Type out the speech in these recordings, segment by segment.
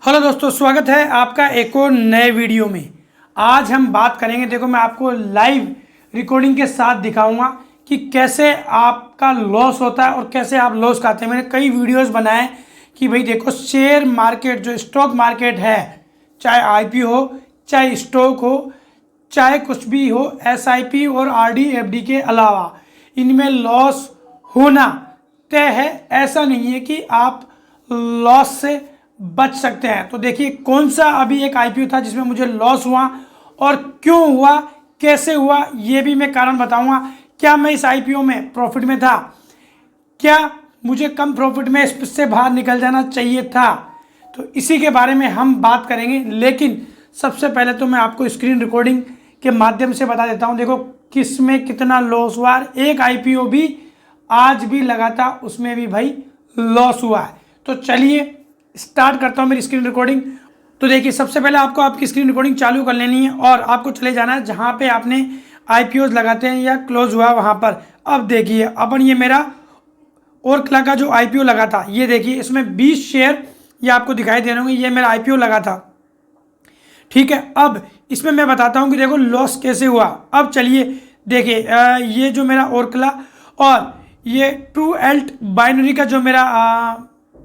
Hello दोस्तों, स्वागत है आपका एक और नए वीडियो में। आज हम बात करेंगे, देखो मैं आपको लाइव रिकॉर्डिंग के साथ दिखाऊंगा कि कैसे आपका लॉस होता है और कैसे आप लॉस खाते हैं। मैंने कई वीडियोस बनाए कि भाई देखो, शेयर मार्केट जो स्टॉक मार्केट है, चाहे आईपीओ हो, चाहे स्टॉक हो, चाहे कुछ भी हो, एसआईपी और आरडी एफडी के अलावा इनमें लॉस होना तय है। ऐसा नहीं है कि आप लॉस से बच सकते हैं। तो देखिए, कौन सा अभी एक आईपीओ था जिसमें मुझे लॉस हुआ और क्यों हुआ, कैसे हुआ, ये भी मैं कारण बताऊंगा। क्या मैं इस आईपीओ में प्रॉफिट में था, क्या मुझे कम प्रॉफिट में इससे बाहर निकल जाना चाहिए था, तो इसी के बारे में हम बात करेंगे। लेकिन सबसे पहले तो मैं आपको स्क्रीन रिकॉर्डिंग के माध्यम से बता देता हूं। देखो किस में कितना लॉस हुआ। एक आईपीओ भी आज भी लगा था, उसमें भी भाई लॉस हुआ है। तो चलिए स्टार्ट करता हूं मेरी स्क्रीन रिकॉर्डिंग। तो देखिए, सबसे पहले आपको आपकी स्क्रीन रिकॉर्डिंग चालू कर लेनी है और आपको चले जाना है जहां पे आपने आईपीओ लगाते हैं या क्लोज हुआ वहां पर। अब देखिए, अपन ये मेरा ओरकला का जो आईपीओ लगा था, ये देखिए इसमें 20 शेयर ये आपको दिखाई दे रहे होंगे, ये मेरा आईपीओ लगा था। ठीक है, अब इसमें मैं बताता हूं कि देखो लॉस कैसे हुआ। अब चलिए देखिए, ये जो मेरा ओरकला और ये ट्रू एल्ट बाइनरी का जो मेरा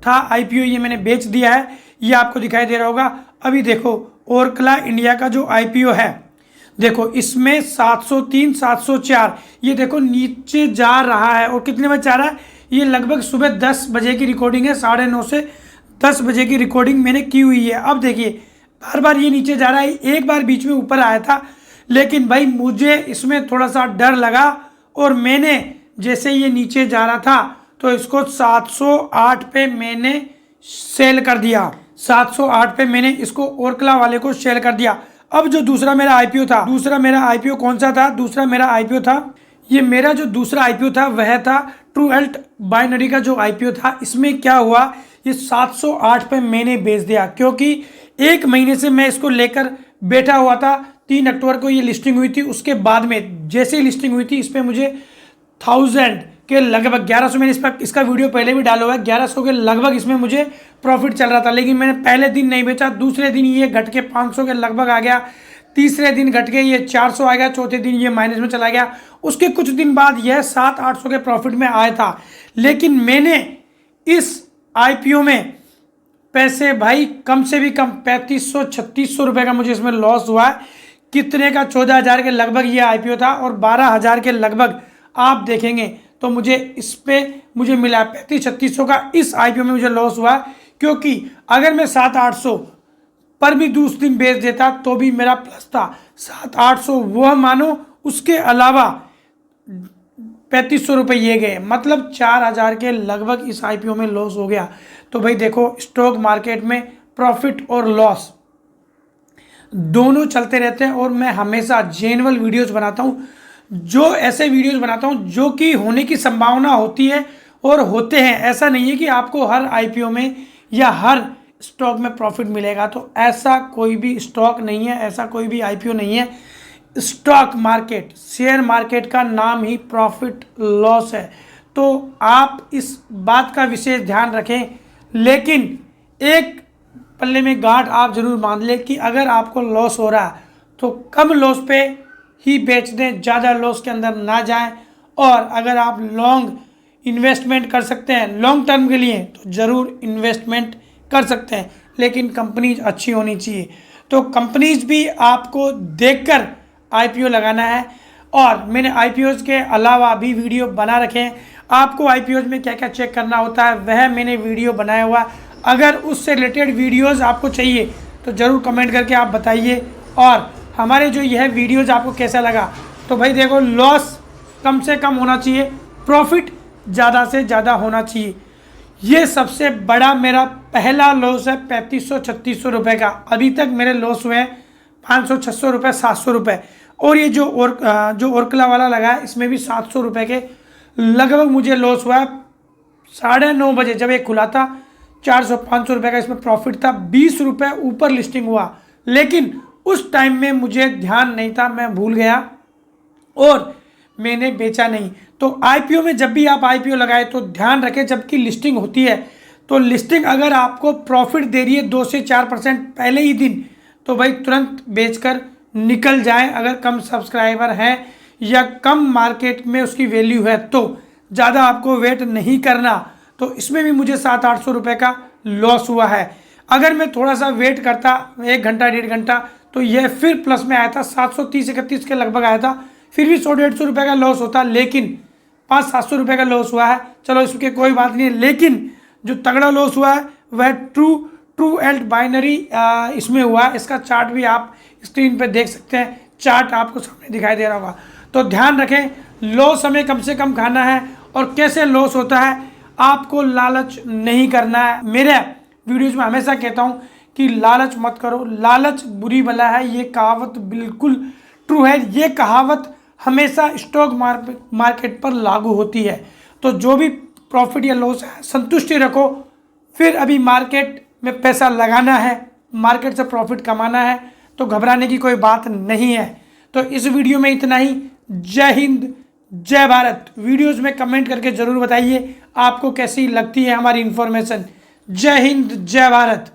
था आईपीओ, ये मैंने बेच दिया है। ये आपको दिखाई दे रहा होगा। अभी देखो ओरकला इंडिया का जो आईपीओ है, देखो इसमें 703 704 ये देखो नीचे जा रहा है। और कितने बजे जा रहा है? ये लगभग सुबह 10 बजे की रिकॉर्डिंग है, 9:30 से 10 बजे की रिकॉर्डिंग मैंने की हुई है। अब देखिए बार बार ये नीचे जा रहा है। एक बार बीच में ऊपर आया था, लेकिन भाई मुझे इसमें थोड़ा सा डर लगा और मैंने जैसे ये नीचे जा रहा था तो इसको 708 पे मैंने सेल कर दिया। 708 पे मैंने इसको ओरकला वाले को सेल कर दिया। अब जो दूसरा मेरा आईपीओ था, दूसरा मेरा आईपीओ कौन सा था? दूसरा मेरा आईपीओ था, ये मेरा जो दूसरा आईपीओ था वह था ट्रू एल्ट बाइनरी का जो आईपीओ था। इसमें क्या हुआ, ये 708 पे मैंने बेच दिया, क्योंकि एक महीने से मैं इसको लेकर बैठा हुआ था। 3 अक्टूबर को ये लिस्टिंग हुई थी। उसके बाद में जैसे ही लिस्टिंग हुई थी, इस पर मुझे 1000 के लगभग 1100, मैंने इसका वीडियो पहले भी डाला हुआ है, 1100 के लगभग इसमें मुझे प्रॉफिट चल रहा था। लेकिन मैंने पहले दिन नहीं बेचा, दूसरे दिन ये घट के 500 के लगभग आ गया, तीसरे दिन घट के ये 400 आ गया, चौथे दिन ये माइनस में चला गया। उसके कुछ दिन बाद यह 700-800 के प्रॉफिट में आया था। लेकिन मैंने इस आईपीओ में पैसे भाई कम से भी कम 3500-3600 रुपये का मुझे इसमें लॉस हुआ है। कितने का? 14,000 के लगभग ये आईपीओ था और 12,000 के लगभग आप देखेंगे तो मुझे इस पे मुझे मिला 3500-3600 का। इस आईपीओ में मुझे लॉस हुआ, क्योंकि अगर मैं 700-800 पर भी दूसरे दिन बेच देता तो भी मेरा प्लस था। 700-800 वह मानो, उसके अलावा 3500 रुपये ये गए, मतलब 4,000 के लगभग इस आईपीओ में लॉस हो गया। तो भाई देखो, स्टॉक मार्केट में प्रॉफिट और लॉस दोनों चलते रहते हैं और मैं हमेशा जेन्युइन वीडियोस बनाता हूं, जो ऐसे वीडियोस बनाता हूं जो कि होने की संभावना होती है और होते हैं। ऐसा नहीं है कि आपको हर आईपीओ में या हर स्टॉक में प्रॉफिट मिलेगा, तो ऐसा कोई भी स्टॉक नहीं है, ऐसा कोई भी आईपीओ नहीं है। स्टॉक मार्केट, शेयर मार्केट का नाम ही प्रॉफिट लॉस है। तो आप इस बात का विशेष ध्यान रखें। लेकिन एक पल्ले में गांठ आप जरूर बांध लें कि अगर आपको लॉस हो रहा है तो कम लॉस पे ही बेच दें, ज़्यादा लॉस के अंदर ना जाएं। और अगर आप लॉन्ग इन्वेस्टमेंट कर सकते हैं लॉन्ग टर्म के लिए तो ज़रूर इन्वेस्टमेंट कर सकते हैं, लेकिन कंपनीज अच्छी होनी चाहिए। तो कंपनीज भी आपको देखकर आईपीओ लगाना है। और मैंने आईपीओज के अलावा भी वीडियो बना रखे हैं। आपको आईपीओज में क्या क्या चेक करना होता है वह मैंने वीडियो बनाया हुआ। अगर उससे रिलेटेड वीडियोस आपको चाहिए तो ज़रूर कमेंट करके आप बताइए। और हमारे जो यह वीडियोस आपको कैसा लगा, तो भाई देखो, लॉस कम से कम होना चाहिए, प्रॉफिट ज़्यादा से ज़्यादा होना चाहिए। ये सबसे बड़ा मेरा पहला लॉस है 3500-3600 रुपये का। अभी तक मेरे लॉस हुए हैं 500-600 रुपये, 700 रुपये। और ये जो ओरकला वाला लगा है, इसमें भी 700 रुपये के लगभग मुझे लॉस हुआ है। 9:30 बजे जब ये खुला था, 400-500 रुपये का इसमें प्रॉफिट था। 20 रुपये ऊपर लिस्टिंग हुआ, लेकिन उस टाइम में मुझे ध्यान नहीं था, मैं भूल गया और मैंने बेचा नहीं। तो आईपीओ में जब भी आप आईपीओ लगाए तो ध्यान रखें, जबकि लिस्टिंग होती है तो लिस्टिंग अगर आपको प्रॉफिट दे रही है 2 से 4% पहले ही दिन, तो भाई तुरंत बेचकर निकल जाएं। अगर कम सब्सक्राइबर हैं या कम मार्केट में उसकी वैल्यू है तो ज़्यादा आपको वेट नहीं करना। तो इसमें भी मुझे 700-800 रुपये का लॉस हुआ है। अगर मैं थोड़ा सा वेट करता 1 घंटा 1.5 घंटा तो यह फिर प्लस में आया था, 730-31 के लगभग आया था, फिर भी 100-150 रुपये का लॉस होता, लेकिन 500-700 रुपये का लॉस हुआ है। चलो इसके कोई बात नहीं है, लेकिन जो तगड़ा लॉस हुआ है वह ट्रू एल्ट बाइनरी इसमें हुआ है। इसका चार्ट भी आप स्क्रीन पे देख सकते हैं, चार्ट आपको सामने दिखाई दे रहा होगा। तो ध्यान रखें, लॉस हमें कम से कम खाना है। और कैसे लॉस होता है, आपको लालच नहीं करना है। मेरे वीडियोज़ में हमेशा कहता हूँ कि लालच मत करो, लालच बुरी बला है। ये कहावत बिल्कुल ट्रू है। ये कहावत हमेशा स्टॉक मार्केट पर लागू होती है। तो जो भी प्रॉफिट या लॉस है, संतुष्टि रखो। फिर अभी मार्केट में पैसा लगाना है, मार्केट से प्रॉफिट कमाना है, तो घबराने की कोई बात नहीं है। तो इस वीडियो में इतना ही। जय हिंद, जय भारत। वीडियोस में कमेंट करके ज़रूर बताइए आपको कैसी लगती है हमारी इन्फॉर्मेशन। जय हिंद, जय भारत।